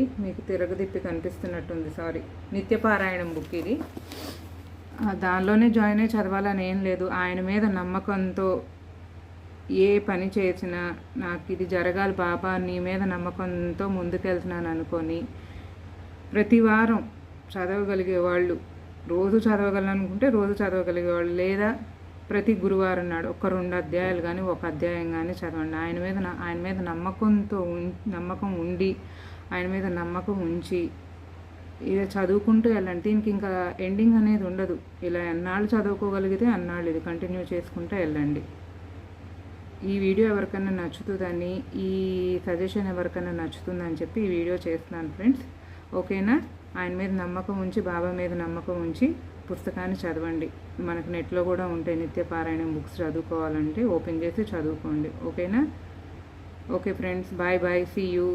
మీకు తిరగదిప్పి కనిపిస్తున్నట్టుంది, sorry. నిత్యపారాయణం book ఇది. దానిలోనే జాయిన్ అయ్యి చదవాలని ఏం లేదు. ఆయన మీద నమ్మకంతో ఏ పని చేసినా నాకు ఇది జరగాలి బాబా, నీ మీద నమ్మకంతో ముందుకెళ్తున్నాను అనుకొని ప్రతి వారం చదవగలిగే వాళ్ళు, రోజు చదవగలనుకుంటే రోజు చదవగలిగేవాళ్ళు, లేదా ప్రతి గురువారం నాడు ఒక 2 అధ్యాయాలు కానీ 1 అధ్యాయం కానీ చదవండి. ఆయన మీద నమ్మకం ఉండి ఆయన మీద నమ్మకం ఉంచి ఇలా చదువుకుంటూ వెళ్ళండి. దీనికి ఇంకా ఎండింగ్ అనేది ఉండదు. ఇలా ఎన్నాళ్ళు చదువుకోగలిగితే అన్నాళ్ళు ఇది కంటిన్యూ చేసుకుంటూ వెళ్ళండి. ఈ వీడియో ఎవరికైనా నచ్చుతుందని, ఈ సజెషన్ ఎవరికైనా నచ్చుతుందని చెప్పి ఈ వీడియో చేస్తున్నాను ఫ్రెండ్స్. ఓకేనా? ఆయన మీద నమ్మకం ఉంచి, బాబా మీద నమ్మకం ఉంచి పుస్తకాన్ని చదవండి. మనకు నెట్లో కూడా ఉంటాయి నిత్యపారాయణం బుక్స్. చదువుకోవాలంటే ఓపెన్ చేసి చదువుకోండి. ఓకేనా? Okay friends, bye bye, see you.